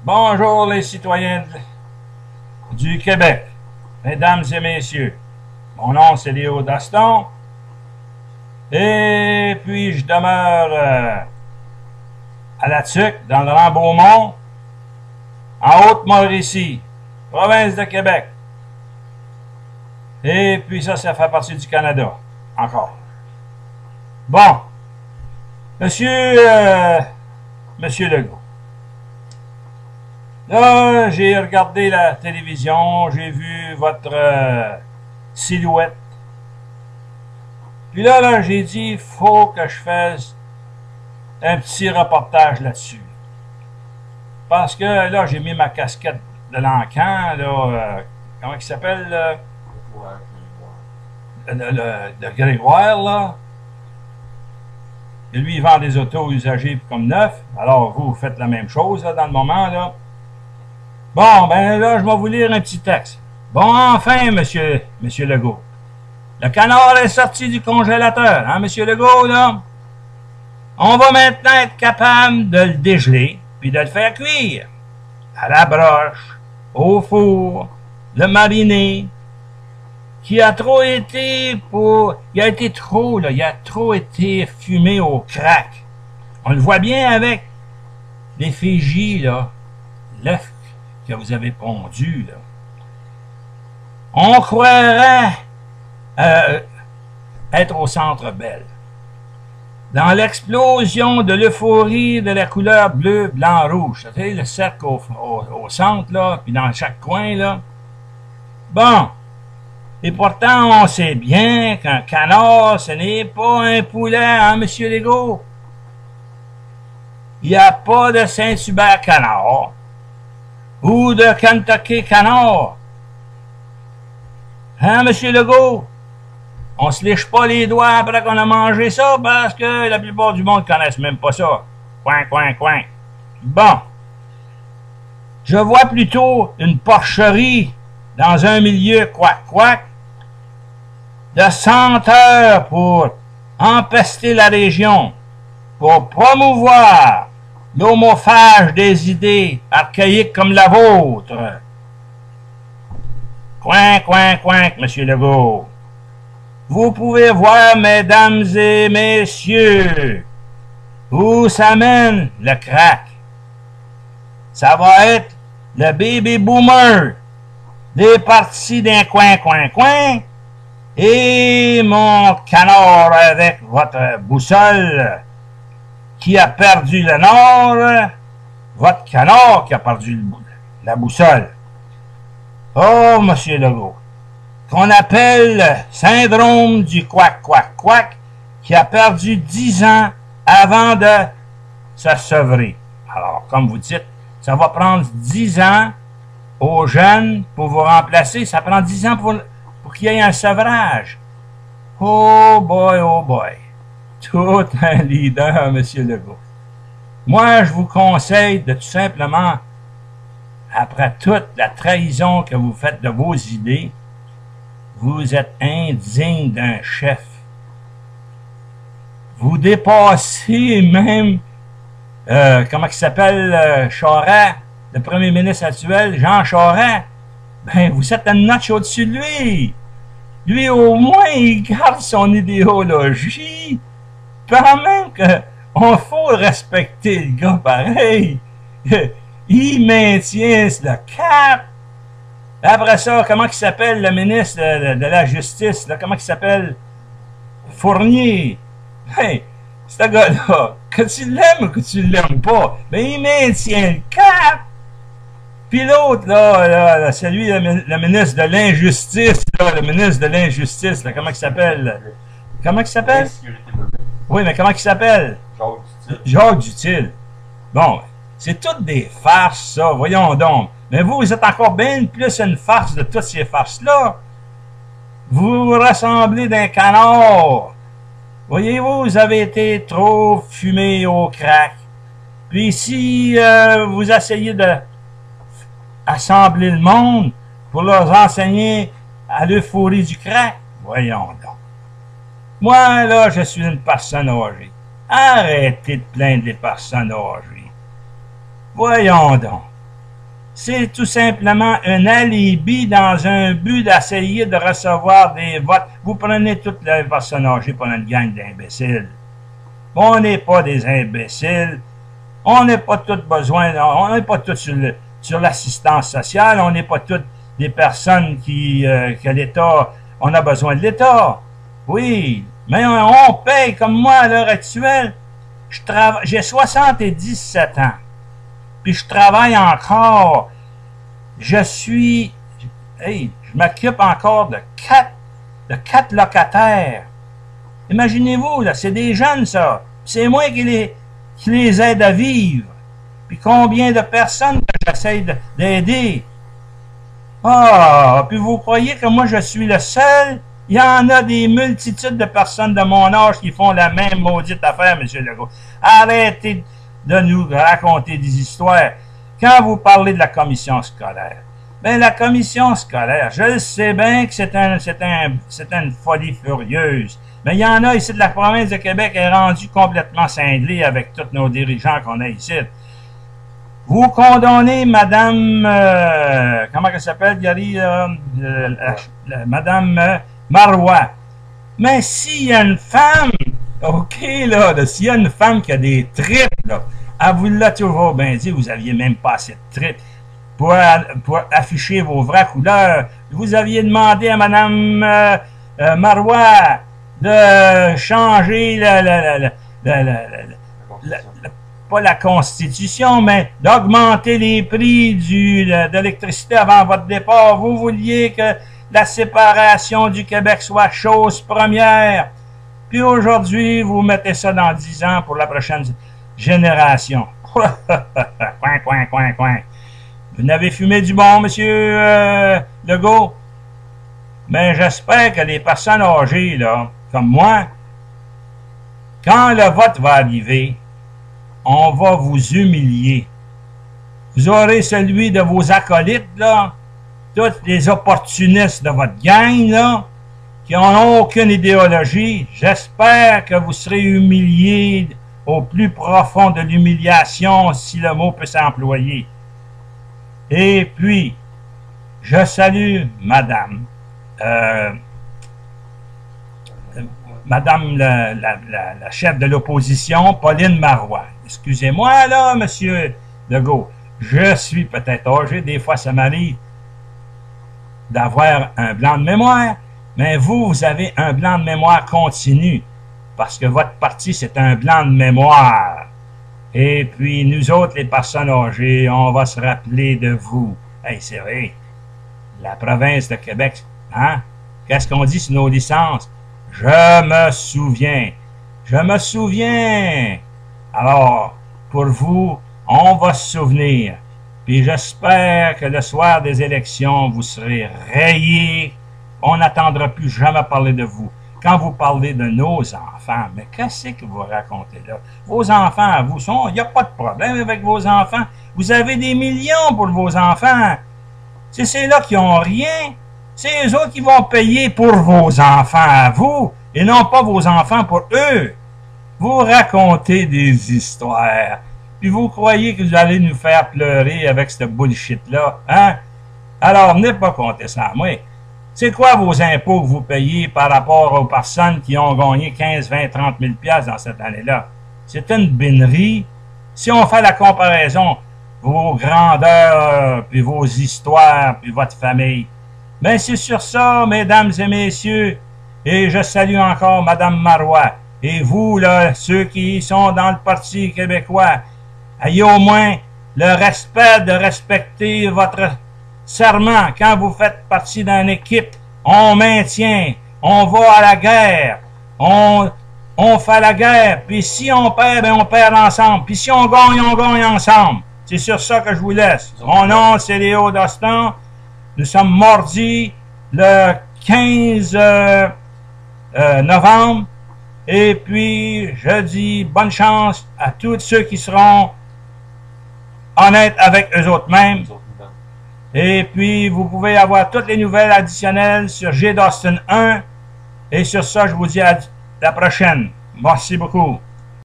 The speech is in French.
Bonjour les citoyens du Québec, mesdames et messieurs. Mon nom c'est Léo Daston et puis je demeure à La Tuque, dans le Rang-Beaumont, en Haute-Mauricie, province de Québec. Et puis ça fait partie du Canada, encore. Bon, Monsieur Legault. Là, j'ai regardé la télévision, j'ai vu votre silhouette. Puis là, j'ai dit, il faut que je fasse un petit reportage là-dessus. Parce que là, j'ai mis ma casquette de l'encan, là, comment il s'appelle, le Grégoire, là. Et lui, il vend des autos usagées comme neufs. Alors, vous faites la même chose, là, dans le moment, là. Bon, ben là, je vais vous lire un petit texte. Bon, enfin, monsieur Legault. Le canard est sorti du congélateur, hein, monsieur Legault, là? On va maintenant être capable de le dégeler, puis de le faire cuire. À la broche, au four, le mariner, qui a trop été il a trop été fumé au crack. On le voit bien avec l'effigie, là, l'œuf que vous avez pondu, là. On croirait être au Centre Bell. Dans l'explosion de l'euphorie de la couleur bleu, blanc, rouge. Vous savez, le cercle au centre, là, puis dans chaque coin, là. Bon. Et pourtant, on sait bien qu'un canard, ce n'est pas un poulet, hein, monsieur Legault? Il n'y a pas de Saint-Hubert canard ou de Kentucky canard. Hein, monsieur Legault? On se lèche pas les doigts après qu'on a mangé ça parce que la plupart du monde ne connaissent même pas ça. Coin, coin, coin. Bon. Je vois plutôt une porcherie dans un milieu couac-couac de senteurs pour empester la région, pour promouvoir l'homophage des idées archaïques comme la vôtre. Coin, coin, coin, monsieur Legault. Vous pouvez voir, mesdames et messieurs, où ça mène le crack. Ça va être le baby boomer des partis d'un coin, coin, coin, et mon canard avec votre boussole qui a perdu le nord, votre canard qui a perdu la boussole. Oh, monsieur Legault, qu'on appelle syndrome du quack, quack, quack, qui a perdu 10 ans avant de se sevrer. Alors, comme vous dites, ça va prendre 10 ans aux jeunes pour vous remplacer. Ça prend 10 ans pour qu'il y ait un sevrage. Oh boy. Tout un leader, monsieur Legault. Moi, je vous conseille de tout simplement, après toute la trahison que vous faites de vos idées, vous êtes indigne d'un chef. Vous dépassez même, comment il s'appelle, Charest, le premier ministre actuel, Jean Charest. Ben, vous êtes une notch au-dessus de lui. Lui, au moins, il garde son idéologie. Quand même qu'on faut respecter le gars pareil. Il maintient le cap. Après ça, comment il s'appelle le ministre de la Justice? Là, comment il s'appelle? Fournier. Hey, ce gars-là, que tu l'aimes ou que tu l'aimes pas, ben il maintient le cap. Puis l'autre, là, c'est lui, le ministre de l'Injustice, là, le ministre de l'Injustice, là, comment il s'appelle? Comment il s'appelle? Oui, mais comment il s'appelle? Jacques Dutil. Bon, c'est toutes des farces, ça, voyons donc. Mais vous êtes encore bien plus une farce de toutes ces farces-là. Vous vous ressemblez d'un canard. Voyez-vous, vous avez été trop fumé au crack. Puis si vous essayez de assembler le monde pour leur enseigner à l'euphorie du crack, voyons donc. Moi, là, je suis une personne âgée. Arrêtez de plaindre les personnes âgées. Voyons donc. C'est tout simplement un alibi dans un but d'essayer de recevoir des votes. Vous prenez toutes les personnes âgées pour une gang d'imbéciles. On n'est pas des imbéciles. On n'est pas tous besoin, on n'est pas tous sur l'assistance sociale. On n'est pas toutes des personnes que l'État, on a besoin de l'État. Oui, mais on paye comme moi à l'heure actuelle. J'ai 77 ans. Puis je travaille encore. Je m'occupe encore de quatre locataires. Imaginez-vous, là, c'est des jeunes, ça. C'est moi qui les aide à vivre. Puis combien de personnes que j'essaie d'aider. Ah, puis vous croyez que moi je suis le seul? Il y en a des multitudes de personnes de mon âge qui font la même maudite affaire, M. Legault. Arrêtez de nous raconter des histoires. Quand vous parlez de la commission scolaire, ben la commission scolaire, je sais bien que c'est une folie furieuse. Mais il y en a ici de la province de Québec qui est rendue complètement cinglée avec tous nos dirigeants qu'on a ici. Vous condamnez Madame, comment elle s'appelle, Gary, Madame Marois. Mais s'il y a une femme, OK, là, s'il y a une femme qui a des tripes, là, elle vous l'a toujours bien dit, vous aviez même pas assez de tripes pour afficher vos vraies couleurs. Vous aviez demandé à Madame Marois de changer pas la Constitution, mais d'augmenter les prix de l'électricité avant votre départ. Vous vouliez que la séparation du Québec soit chose première. Puis aujourd'hui, vous mettez ça dans 10 ans pour la prochaine génération. Coin, coin, coin, coin. Vous n'avez fumé du bon, monsieur Legault? Mais j'espère que les personnes âgées, là, comme moi, quand le vote va arriver, on va vous humilier. Vous aurez celui de vos acolytes, là, tous les opportunistes de votre gang, là, qui n'ont aucune idéologie. J'espère que vous serez humiliés au plus profond de l'humiliation, si le mot peut s'employer. Et puis, je salue Madame. Madame la chef de l'opposition, Pauline Marois. Excusez-moi, là, monsieur Legault. Je suis peut-être âgé, des fois ça m'arrive d'avoir un blanc de mémoire, mais vous avez un blanc de mémoire continu, parce que votre parti, c'est un blanc de mémoire. Et puis, nous autres, les personnes âgées, on va se rappeler de vous. Hey, c'est vrai, la province de Québec, hein? Qu'est-ce qu'on dit sur nos licences? Je me souviens. Je me souviens. Alors, pour vous, on va se souvenir. Puis j'espère que le soir des élections, vous serez rayés. On n'attendra plus jamais parler de vous. Quand vous parlez de nos enfants, mais qu'est-ce que vous racontez là? Vos enfants, vous sont, il n'y a pas de problème avec vos enfants. Vous avez des millions pour vos enfants. C'est ceux-là qui n'ont rien. C'est eux autres qui vont payer pour vos enfants à vous, et non pas vos enfants pour eux. Vous racontez des histoires, puis vous croyez que vous allez nous faire pleurer avec ce bullshit-là, hein? Alors, n'ayez pas compter ça à moi. C'est quoi vos impôts que vous payez par rapport aux personnes qui ont gagné 15, 20, 30 000 $ dans cette année-là? C'est une bénerie. Si on fait la comparaison, vos grandeurs, puis vos histoires, puis votre famille, ben c'est sur ça, mesdames et messieurs, et je salue encore Madame Marois, et vous, là, ceux qui sont dans le Parti québécois, ayez au moins le respect de respecter votre serment. Quand vous faites partie d'une équipe, on maintient, on va à la guerre, on fait la guerre, puis si on perd, ben on perd ensemble, puis si on gagne ensemble. C'est sur ça que je vous laisse. Mon nom, c'est Léo Doston. Nous sommes mardis le 15 novembre. Et puis, je dis bonne chance à tous ceux qui seront honnêtes avec eux autres mêmes. Et puis, vous pouvez avoir toutes les nouvelles additionnelles sur J. Doston 1. Et sur ça, je vous dis à la prochaine. Merci beaucoup.